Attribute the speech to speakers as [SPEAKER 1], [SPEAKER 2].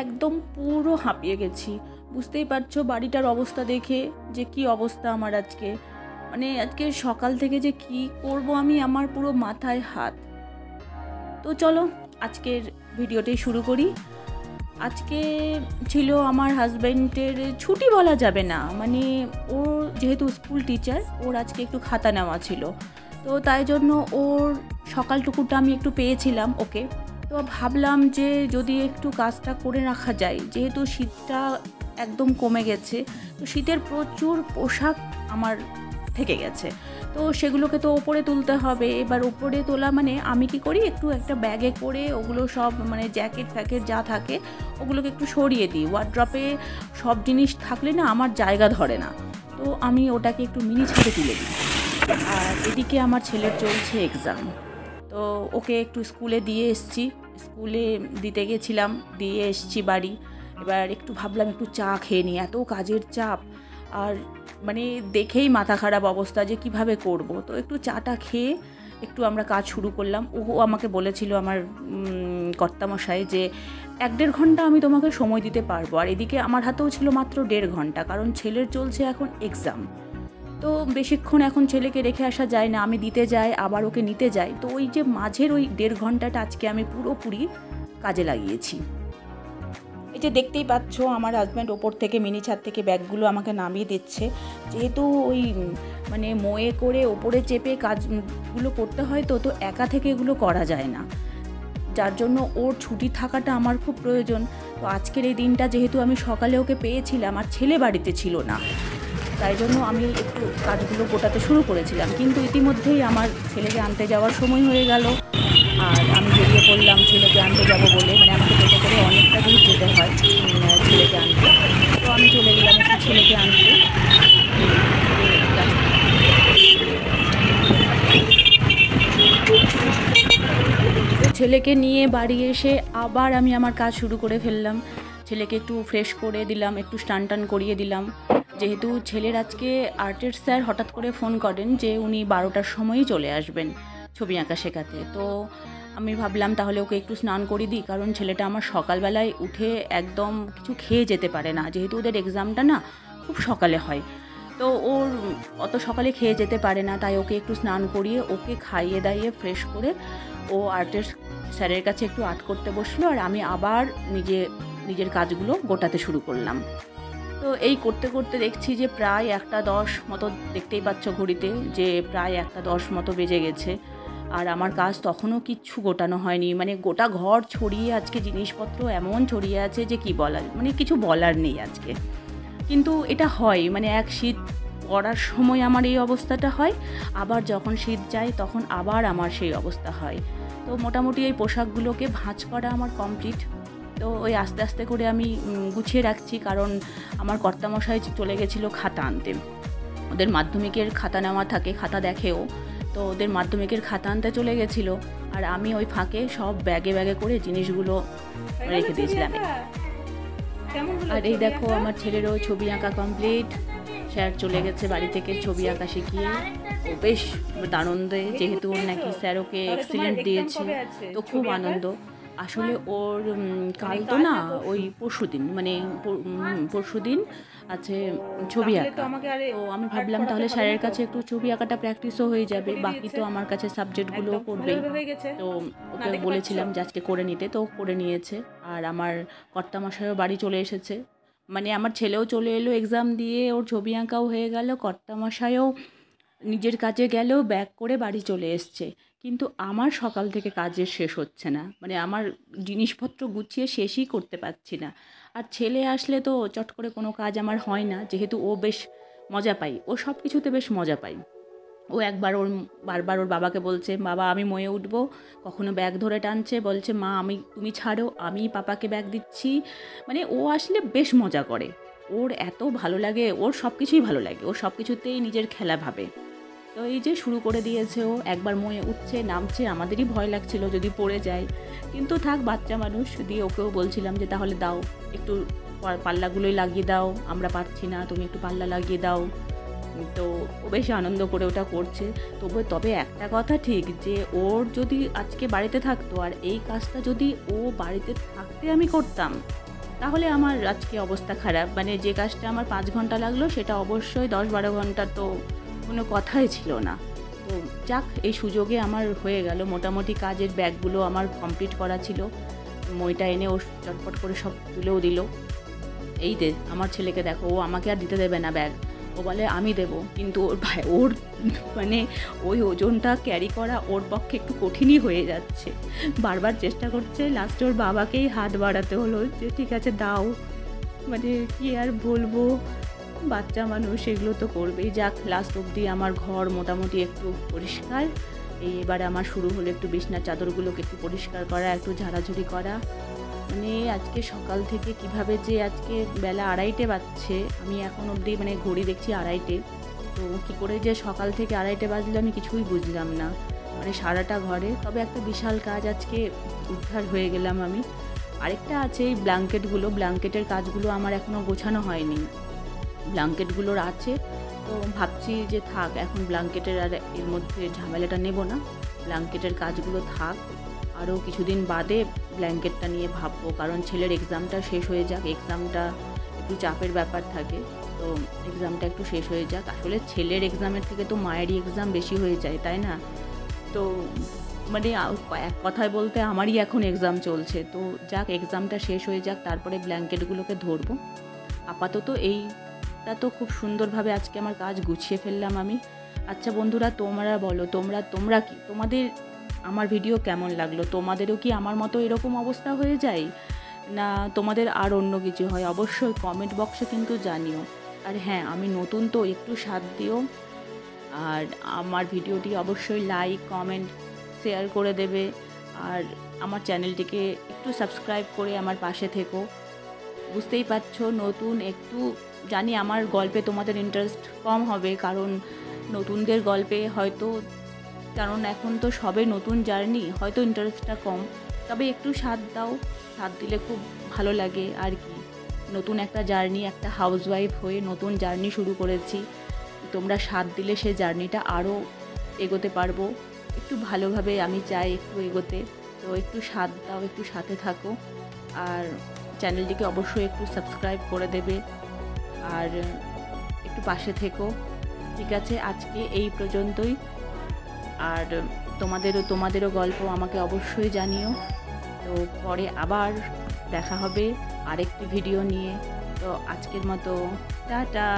[SPEAKER 1] একদম পুরো হাঁপিয়ে গেছি। বুঝতেই পারছো বাড়িটার অবস্থা দেখে যে কি অবস্থা আমার আজকে। মানে আজকে সকাল থেকে যে কি করব আমি, আমার পুরো মাথায় হাত। তো চলো আজকের ভিডিওটাই শুরু করি। আজকে ছিল আমার হাজব্যান্ডের ছুটি বলা যাবে না, মানে ও যেহেতু স্কুল টিচার, ওর আজকে একটু খাতা নেওয়া ছিল, তো তাই জন্য ওর সকালটুকুটা আমি একটু পেয়েছিলাম ওকে। তো ভাবলাম যে যদি একটু কাজটা করে রাখা যায়, যেহেতু শীতটা একদম কমে গেছে, তো শীতের প্রচুর পোশাক আমার থেকে গেছে, তো সেগুলোকে তো ওপরে তুলতে হবে। এবার ওপরে তোলা মানে আমি কি করি, একটু একটা ব্যাগে করে ওগুলো সব মানে জ্যাকেট ফ্যাকেট যা থাকে ওগুলোকে একটু সরিয়ে দিই। ওয়ার্ড্রপে সব জিনিস থাকলে না আমার জায়গা ধরে না, তো আমি ওটাকে একটু মিনি ছাদে তুলে দিই। আর এদিকে আমার ছেলের চলছে এক্সাম, তো ওকে একটু স্কুলে দিয়ে এসছি, স্কুলে দিতে গেছিলাম, দিয়ে এসছি বাড়ি। এবার একটু ভাবলাম একটু চা খেয়ে নিই, এত কাজের চাপ আর মানে দেখেই মাথা খারাপ অবস্থা যে কিভাবে করব। তো একটু চাটা খেয়ে একটু আমরা কাজ শুরু করলাম। ও আমাকে বলেছিল আমার কর্তামশাই যে 1-1.5 ঘন্টা আমি তোমাকে সময় দিতে পারবো, আর এদিকে আমার হাতেও ছিল মাত্র 1.5 ঘন্টা, কারণ ছেলের চলছে এখন এক্সাম। তো বেশিক্ষণ এখন ছেলেকে রেখে আসা যায় না, আমি দিতে যাই আবার ওকে নিতে যাই, তো ওই যে মাঝের ওই 1.5 ঘন্টাটা আজকে আমি পুরোপুরি কাজে লাগিয়েছি। এই যে দেখতেই পাচ্ছ আমার হাজব্যান্ড ওপর থেকে মিনি ছাদ থেকে ব্যাগগুলো আমাকে নামিয়ে দিচ্ছে, যেহেতু ওই মানে মোয়ে করে ওপরে চেপে কাজগুলো করতে হয়, তো একা থেকে এগুলো করা যায় না, যার জন্য ওর ছুটি থাকাটা আমার খুব প্রয়োজন। তো আজকের এই দিনটা যেহেতু আমি সকালে ওকে পেয়েছিলাম আর ছেলে বাড়িতে ছিল না, তাই জন্য আমি একটু কাজগুলো গোটাতে শুরু করেছিলাম, কিন্তু ইতিমধ্যেই আমার ছেলেকে আনতে যাওয়ার সময় হয়ে গেল। আর আমি বেরিয়ে পড়লাম ছেলেকে আনতে যাবো বলে, মানে আমাকে টোটো করে অনেকটা দূর যেতে হয় ছেলেকে আনতে। তো আমি চলে গেলাম একটু ছেলেকে আনতে। ছেলেকে নিয়ে বাড়ি এসে আবার আমি আমার কাজ শুরু করে ফেললাম। ছেলেকে একটু ফ্রেশ করে দিলাম, একটু স্নান টান করিয়ে দিলাম, যেহেতু ছেলের আজকে আর্টের স্যার হঠাৎ করে ফোন করেন যে উনি 12টার সময়ই চলে আসবেন ছবি আঁকা শেখাতে। তো আমি ভাবলাম তাহলে ওকে একটু স্নান করিয়ে দিই, কারণ ছেলেটা আমার সকালবেলায় উঠে একদম কিছু খেয়ে যেতে পারে না, যেহেতু ওদের এক্সামটা না খুব সকালে হয়, তো ওর অত সকালে খেয়ে যেতে পারে না, তাই ওকে একটু স্নান করিয়ে ওকে খাইয়ে দাইয়ে ফ্রেশ করে ও আর্টের স্যারের কাছে একটু আর্ট করতে বসলো, আর আমি আবার নিজের কাজগুলো গোটাতে শুরু করলাম। তো এই করতে করতে দেখছি যে প্রায় 1:10 মতো, দেখতেই পাচ্ছ ঘড়িতে যে প্রায় 1:10 মতো বেজে গেছে, আর আমার কাজ তখনও কিচ্ছু গোটানো হয়নি। মানে গোটা ঘর ছড়িয়ে আজকে জিনিসপত্র এমন ছড়িয়ে আছে যে কি বলার, মানে কিছু বলার নেই আজকে। কিন্তু এটা হয়, মানে এক শীত পড়ার সময় আমার এই অবস্থাটা হয়, আবার যখন শীত যায় তখন আবার আমার সেই অবস্থা হয়। তো মোটামুটি এই পোশাকগুলোকে ভাঁজ করা আমার কমপ্লিট। তো ওই আস্তে আস্তে করে আমি গুছিয়ে রাখছি, কারণ আমার কর্তামশাই চলে গেছিলো খাতা আনতে, ওদের মাধ্যমিকের খাতা নেওয়া থাকে, খাতা দেখেও, তো ওদের মাধ্যমিকের খাতা আনতে চলে গেছিলো, আর আমি ওই ফাঁকে সব ব্যাগে ব্যাগে করে জিনিসগুলো রেখে দিয়েছিলাম। আর এই দেখো আমার ছেলেরও ছবি আঁকা কমপ্লিট, স্যার চলে গেছে বাড়ি থেকে ছবি আঁকা শিখিয়ে। ও বেশ আনন্দে, যেহেতু ওর নাকি স্যার ওকে এক্সিলেন্ট দিয়েছে, তো খুব আনন্দ। আসলে ওর কাল তো না ওই পরশুদিন আছে ছবি আঁকা, তো আমি ভাবলাম তাহলে স্যারের কাছে একটু ছবি আঁকাটা প্র্যাকটিসও হয়ে যাবে, বাকি তো আমার কাছে সাবজেক্টগুলোও করবেই। তো ওকে বলেছিলাম যে আজকে করে নিতে, তো করে নিয়েছে। আর আমার কর্তামশাইও বাড়ি চলে এসেছে, মানে আমার ছেলেও চলে এলো এক্সাম দিয়ে, ওর ছবি আঁকাও হয়ে গেল, কর্তামশাইও নিজের কাজে গেলেও ব্যাক করে বাড়ি চলে এসছে। কিন্তু আমার সকাল থেকে কাজের শেষ হচ্ছে না, মানে আমার জিনিসপত্র গুছিয়ে শেষই করতে পারছি না। আর ছেলে আসলে তো চট করে কোনো কাজ আমার হয় না, যেহেতু ও বেশ মজা পাই, ও সব কিছুতে বেশ মজা পাই। ও বারবার ওর বাবাকে বলছে, বাবা আমি ময়ে উঠবো, কখনো ব্যাগ ধরে টানছে, বলছে মা তুমি ছাড়ো, আমি পাপাকে ব্যাগ দিচ্ছি। মানে ও আসলে বেশ মজা করে, ওর এত ভালো লাগে, ওর সব কিছুই ভালো লাগে, ও সব কিছুতেই নিজের খেলা ভাবে। তো এই যে শুরু করে দিয়েছে, ও একবার ময়ে উঠছে নামছে, আমাদেরই ভয় লাগছিল যদি পড়ে যায়, কিন্তু থাক বাচ্চা মানুষ, দিয়ে ওকেও বলছিলাম যে তাহলে দাও একটু পাল্লাগুলোই লাগিয়ে দাও, আমরা পারছি না, তুমি একটু পাল্লা লাগিয়ে দাও। তো ও বেশ আনন্দ করে ওটা করছে। তবে একটা কথা ঠিক, যে ওর যদি আজকে বাড়িতে থাকতো আর এই কাজটা যদি ও বাড়িতে থাকতে আমি করতাম, তাহলে আমার আজকে অবস্থা খারাপ। মানে যে কাজটা আমার 5 ঘন্টা লাগলো সেটা অবশ্যই 10-12 ঘন্টা তো কোনো কথাই ছিল না। তো যাক, এই সুযোগে আমার হয়ে গেল। মোটামুটি কাজের ব্যাগগুলো আমার কমপ্লিট করা ছিল। মইটা এনে ও চটপট করে সব তুলেও দিল। এই দে আমার ছেলেকে দেখো, ও আমাকে আর দিতে দেবে না ব্যাগ। ও বলে আমি দেবো, কিন্তু ওর মানে ওই ওজনটা ক্যারি করা ওর পক্ষে একটু কঠিনই হয়ে যাচ্ছে। বারবার চেষ্টা করছে, লাস্টে ওর বাবাকেই হাত বাড়াতে হলো যে ঠিক আছে দাও। মানে কি আর বলবো, বাচ্চা মানুষ এগুলো তো করবেই। যাক, লাস্ট অবধি আমার ঘর মোটামুটি একটু পরিষ্কার। এবারে আমার শুরু হলো একটু বিছনার চাদরগুলোকে একটু পরিষ্কার করা, একটু ঝাড়াঝুড়ি করা। মানে আজকে সকাল থেকে কিভাবে যে আজকে বেলা 2:30 বাজছে, আমি এখন অবধি মানে ঘড়ি দেখছি 2:30। তো কী করে যে সকাল থেকে 2:30 বাজলো আমি কিছুই বুঝলাম না। মানে সারাটা ঘরে, তবে একটা বিশাল কাজ আজকে উদ্ধার হয়ে গেলাম আমি। আরেকটা আছে এই ব্ল্যাঙ্কেটের কাজগুলো আমার এখনও গোছানো হয়নি। ব্ল্যাঙ্কেটগুলোর আছে, তো ভাবছি যে থাক, এখন ব্ল্যাঙ্কেটের আর এর মধ্যে ঝামেলাটা নেব না। ব্ল্যাঙ্কেটের কাজগুলো থাক, আরও কিছুদিন বাদে ব্ল্যাঙ্কেটটা নিয়ে ভাববো। কারণ ছেলের এক্সামটা শেষ হয়ে যাক, এক্সামটা একটু চাপের ব্যাপার থাকে, তো এক্সামটা একটু শেষ হয়ে যাক। আসলে ছেলের এক্সামের থেকে তো মায়েরই এক্সাম বেশি হয়ে যায়, তাই না? তো মানে এক কথায় বলতে আমারই এখন এক্সাম চলছে। তো যাক, এক্সামটা শেষ হয়ে যাক, তারপরে ব্ল্যাঙ্কেটগুলোকে ধরবো। আপাতত এইটা তো খুব সুন্দরভাবে আজকে আমার কাজ গুছিয়ে ফেললাম আমি। আচ্ছা বন্ধুরা, তোমরা বলো, তোমরা কি, তোমাদের আমার ভিডিও কেমন লাগলো? তোমাদেরও কি আমার মতো এরকম অবস্থা হয়ে যায়, না তোমাদের আর অন্য কিছু হয়? অবশ্যই কমেন্ট বক্সে কিন্তু জানিও। আর হ্যাঁ, আমি নতুন তো, একটু সাথ দিও। আর আমার ভিডিওটি অবশ্যই লাইক, কমেন্ট, শেয়ার করে দেবে। আর আমার চ্যানেলটিকে একটু সাবস্ক্রাইব করে আমার পাশে থেকো। বুঝতেই পারছো, নতুন একটু জানি আমার গল্পে তোমাদের ইন্টারেস্ট কম হবে, কারণ নতুনদের গল্পে হয়তো, কারণ এখন তো সবে নতুন জার্নি, হয়তো ইন্টারেস্টটা কম। তবে একটু সাথ দাও, সাথ দিলে খুব ভালো লাগে আর কি। নতুন একটা জার্নি, একটা হাউসওয়াইফ হয়ে নতুন জার্নি শুরু করেছি। তোমরা সাথ দিলে সে জার্নিটা আরও এগোতে পারবো। একটু ভালোভাবে আমি চাই একটু এগোতে, তো একটু সাথ দাও, একটু সাথে থাকো। আর চ্যানেলটিকে অবশ্যই একটু সাবস্ক্রাইব করে দেবে, আর একটু পাশে থেকো। ঠিক আছে, আজকে এই পর্যন্তই। আর তোমাদেরও গল্প আমাকে অবশ্যই জানিও। তো পরে আবার দেখা হবে আরেকটি ভিডিও নিয়ে। তো আজকের মতো টাটা।